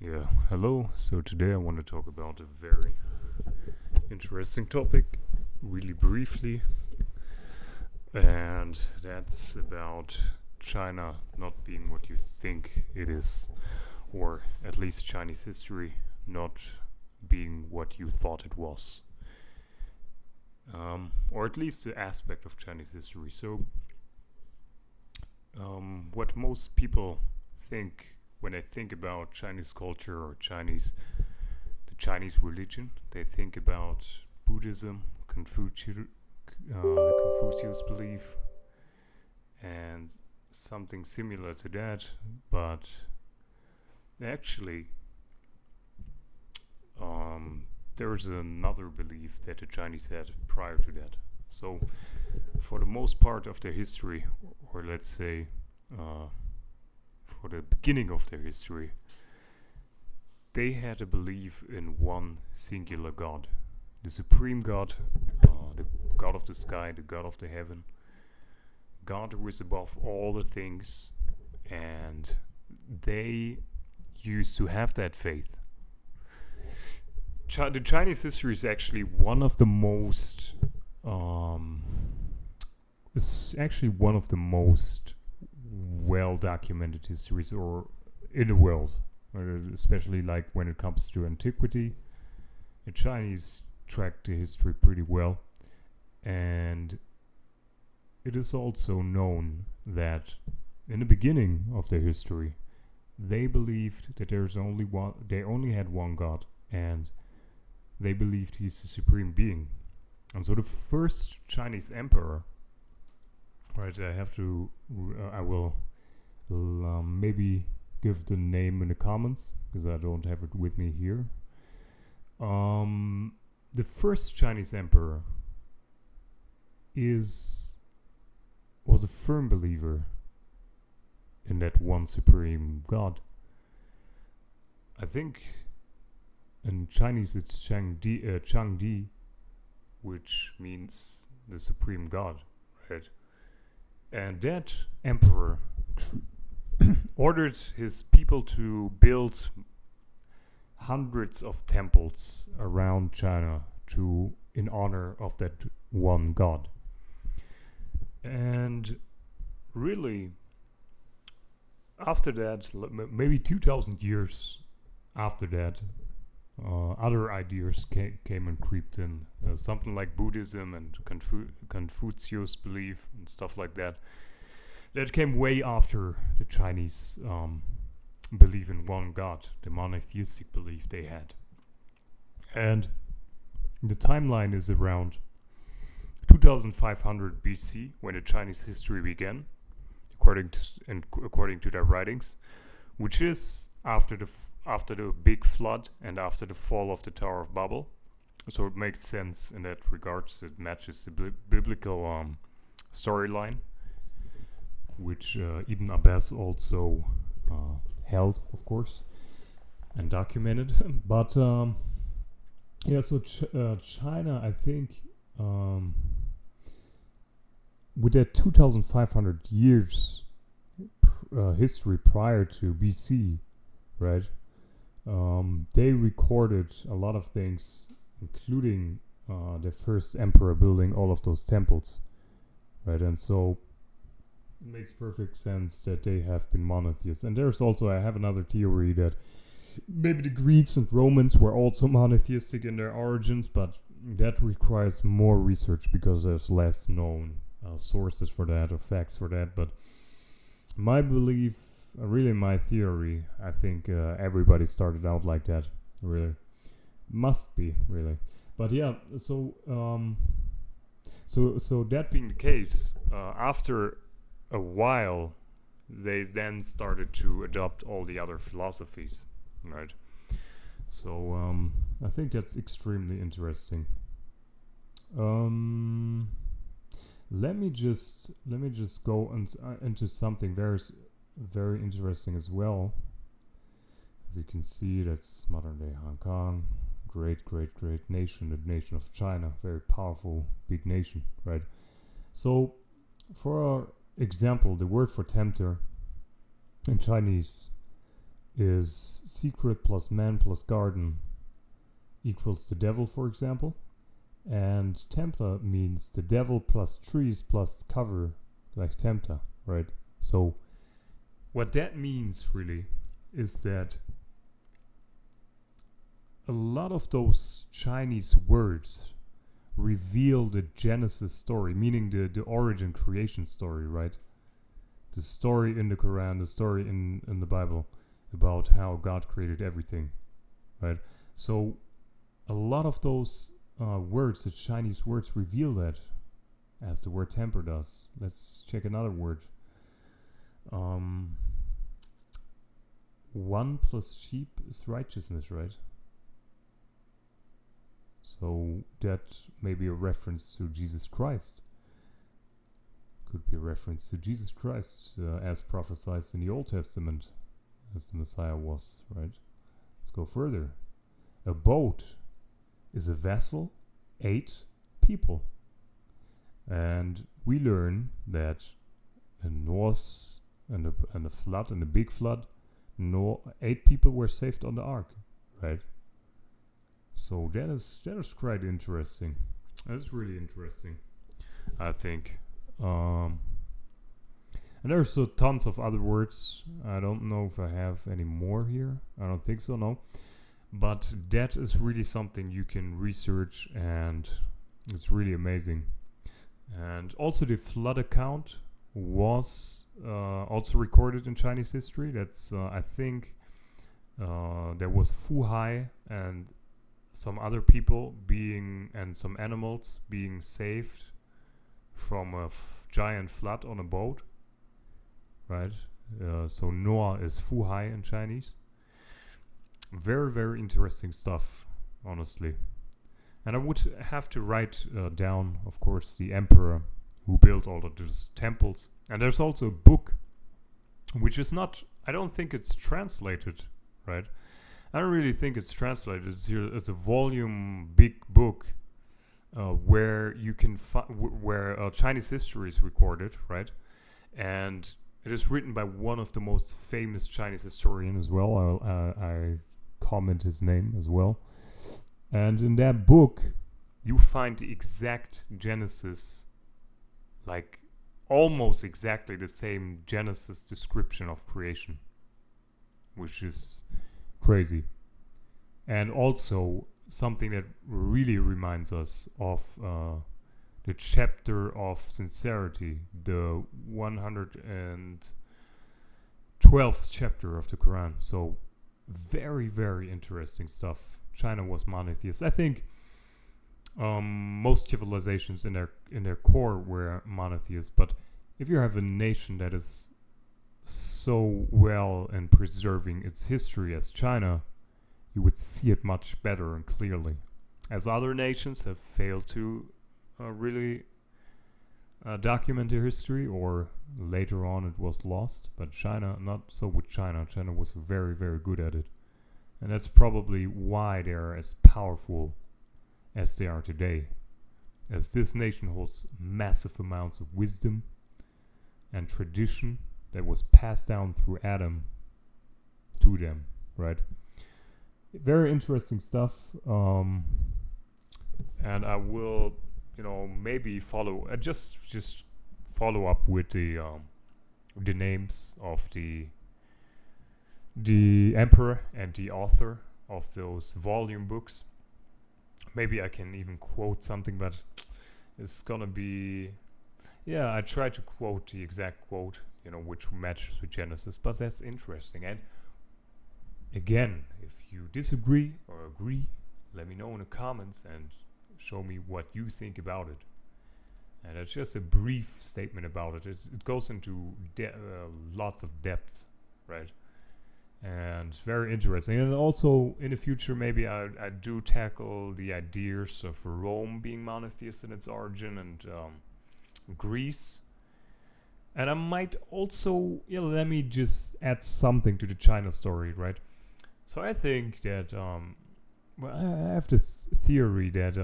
Yeah, hello. So today I want to talk about a very interesting topic, really briefly, and that's about China not being what you think it is, or at least Chinese history not being what you thought it was, or at least the aspect of Chinese history. So, what most people think when they think about Chinese culture or the Chinese religion, they think about Buddhism, the Confucius belief, and something similar to that. But actually, there's another belief that the Chinese had prior to that. So, for the most part of their history, or let's say for the beginning of their history, they had a belief in one singular God, the supreme God, the God of the sky, the God of the heaven, God who is above all the things, and they used to have that faith. The Chinese history is actually one of the most. It's actually one of the most well documented histories or in the world, especially like when it comes to antiquity. The Chinese track the history pretty well, and it is also known that in the beginning of their history, they believed that there's only one. They only had one God, and they believed he's the supreme being. And so the first Chinese emperor, right? I will maybe give the name in the comments because I don't have it with me here. The first Chinese emperor was a firm believer in that one supreme God. I think in Chinese it's Changdi, which means the supreme God, right? And that emperor ordered his people to build hundreds of temples around China in honor of that one God. And really, after that, maybe 2,000 years after that, other ideas came and creeped in. Something like Buddhism and Confucius belief and stuff like that. That came way after the Chinese belief in one God, the monotheistic belief they had. And the timeline is around 2500 BC, when the Chinese history began, according to their writings, which is after the big flood and after the fall of the Tower of Babel. So it makes sense in that regards. It matches the biblical storyline, which Ibn Abbas also held, of course, and documented. But so China, I think, with that 2,500 years history prior to BC, right? They recorded a lot of things, including the first emperor building all of those temples, right? And so it makes perfect sense that they have been monotheists. And there's also, I have another theory that maybe the Greeks and Romans were also monotheistic in their origins, but that requires more research because there's less known sources for that or facts for that. But my belief, really my theory, I think everybody started out like that, really. Must be, really. But yeah, so that being the case, after a while, they then started to adopt all the other philosophies, right? So I think that's extremely interesting. Let me just go into something very interesting as well. As you can see, that's modern day Hong Kong. Great nation, the nation of China. Very powerful, big nation, right? So, for our example, the word for tempter in Chinese is secret plus man plus garden equals the devil, for example. And Tempta means the devil plus trees plus cover, like Tempta, right? So what that means really is that a lot of those Chinese words reveal the Genesis story, meaning the origin creation story, right? The story in the Quran, the story in the Bible about how God created everything, right? So a lot of those words, the Chinese words, reveal that, as the word temper does. Let's check another word. 1 plus sheep is righteousness, right? So that may be a reference to Jesus Christ. Could be a reference to Jesus Christ as prophesied in the Old Testament, as the Messiah was, right? Let's go further. A boat is a vessel, 8 people. And we learn that in Noah's and the flood, and the big flood, 8 people were saved on the ark, right? So that is quite interesting. That's really interesting, I think. And there's tons of other words. I don't know if I have any more here. I don't think so, no. But that is really something you can research, and it's really amazing. And also the flood account was also recorded in Chinese history. That's I think there was Fu Hai and some other people and some animals being saved from a giant flood on a boat, right? So Noah is Fu Hai in Chinese. Very, very interesting stuff, honestly. And I would have to write down, of course, the emperor who built all of those temples. And there's also a book, which is not, I don't think it's translated, right? I don't really think it's translated. It's a volume, big book where you can where Chinese history is recorded, right? And it is written by one of the most famous Chinese historians as well. I comment his name as well. And in that book, you find the exact Genesis, like almost exactly the same Genesis description of creation, which is crazy. And also something that really reminds us of the chapter of sincerity, the 112th chapter of the Quran. So very, very interesting stuff. China was monotheist. I think most civilizations in their core were monotheist, but if you have a nation that is so well in preserving its history as China, you would see it much better and clearly. As other nations have failed to really document their history, or later on it was lost, but China, not so with China. China was very, very good at it. And that's probably why they are as powerful as they are today, as this nation holds massive amounts of wisdom and tradition that was passed down through Adam to them, right? Very interesting stuff. And I will, maybe follow, just follow up with the names of the emperor and the author of those volume books. Maybe I can even quote something, but it's gonna be, I try to quote the exact quote, which matches with Genesis, but that's interesting. And again, if you disagree or agree, let me know in the comments and show me what you think about it. And it's just a brief statement about it. It goes into lots of depth, right? And very interesting. And also in the future, maybe I do tackle the ideas of Rome being monotheist in its origin, and Greece. And I might also, let me just add something to the China story, right? So I think that, I have this theory that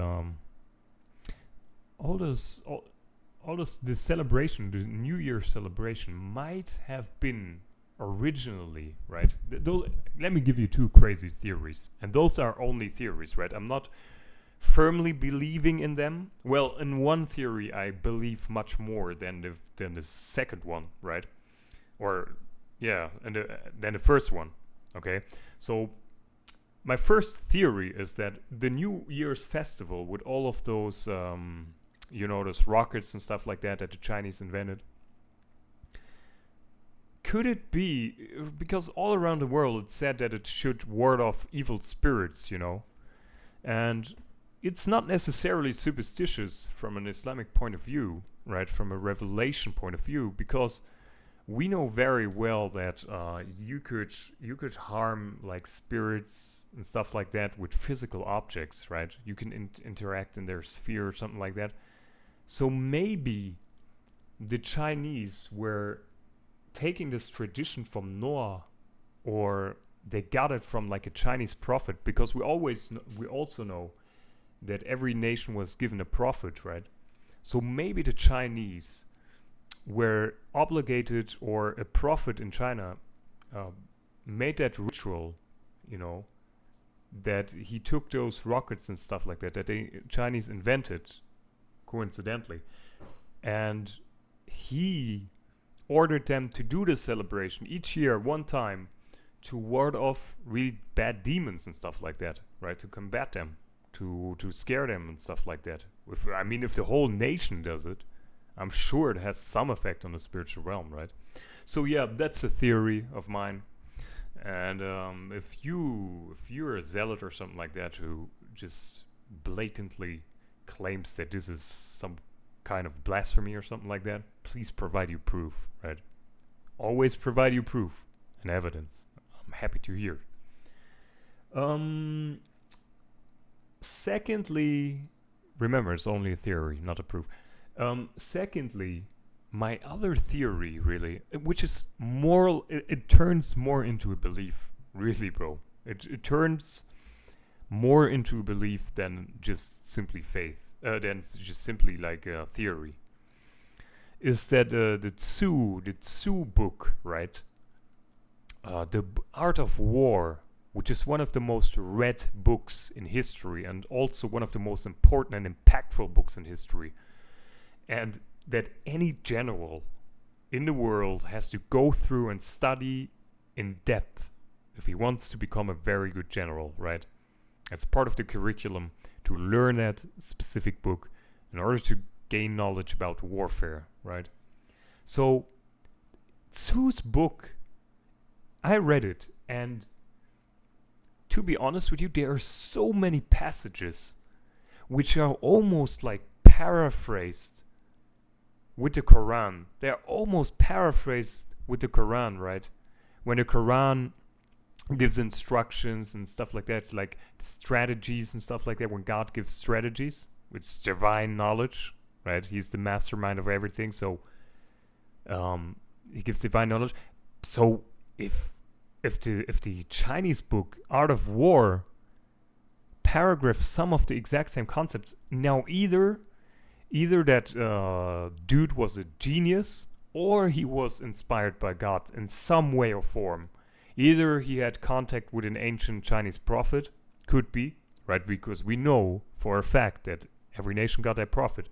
the celebration, the New Year celebration, might have been originally, right? Let me give you two crazy theories, and those are only theories, right? I'm not firmly believing in them. Well, in one theory, I believe much more than the second one, right? Or yeah, and than the first one. Okay, so my first theory is that the New Year's festival with all of those, those rockets and stuff like that the Chinese invented. Could it be because all around the world it said that it should ward off evil spirits, and it's not necessarily superstitious from an Islamic point of view, right? From a revelation point of view, because we know very well that you could harm like spirits and stuff like that with physical objects, right? You can interact in their sphere or something like that. So maybe the Chinese were taking this tradition from Noah, or they got it from like a Chinese prophet, because we also know that every nation was given a prophet, right? So maybe the Chinese were obligated, or a prophet in China made that ritual, that he took those rockets and stuff like that the Chinese invented, coincidentally, and he ordered them to do this celebration each year one time to ward off really bad demons and stuff like that, right? To combat them, to scare them and stuff like that. If the whole nation does it, I'm sure it has some effect on the spiritual realm, right? So yeah, that's a theory of mine. And if you're a zealot or something like that who just blatantly claims that this is some kind of blasphemy or something like that, please provide you proof, right? Always provide you proof and evidence. I'm happy to hear. Secondly, remember, it's only a theory, not a proof. Secondly, my other theory, really, which is moral, it turns more into a belief, really, bro. It turns more into a belief than just simply faith, than just simply like a theory. Is that the Tzu book, right? The Art of War, which is one of the most read books in history, and also one of the most important and impactful books in history. And that any general in the world has to go through and study in depth if he wants to become a very good general, right? It's part of the curriculum to learn that specific book in order to gain knowledge about warfare, right? So, Tzu's book, I read it, and to be honest with you, there are so many passages which are almost like paraphrased with the Quran. They're almost paraphrased with the Quran, right? When the Quran gives instructions and stuff like that, like strategies and stuff like that, when God gives strategies, it's divine knowledge, right? He's the mastermind of everything, so he gives divine knowledge. So if the Chinese book Art of War paragraphs some of the exact same concepts, now either that dude was a genius, or he was inspired by God in some way or form. Either he had contact with an ancient Chinese prophet, could be, right? Because we know for a fact that every nation got their prophet.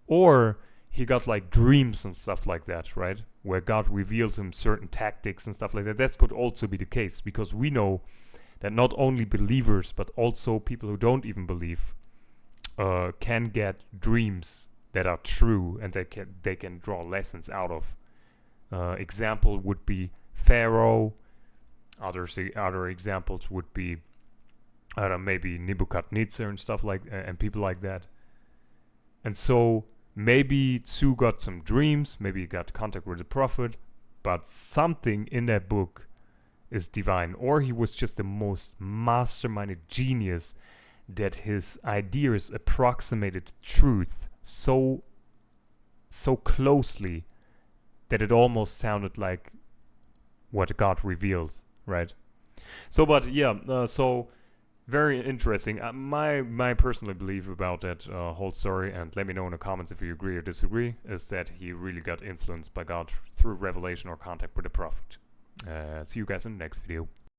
Or he got like dreams and stuff like that, right? Where God revealed him certain tactics and stuff like that. That could also be the case, because we know that not only believers, but also people who don't even believe can get dreams that are true and they can draw lessons out of. Example would be Pharaoh. Other examples would be maybe Nebuchadnezzar and stuff like and people like that. And so maybe Tzu got some dreams, maybe he got contact with the prophet, but something in that book is divine, or he was just the most masterminded genius that his ideas approximated truth so closely that it almost sounded like what God revealed, right? So, but yeah, so very interesting. My personal belief about that whole story, and let me know in the comments if you agree or disagree, is that he really got influenced by God through revelation or contact with the prophet. See you guys in the next video.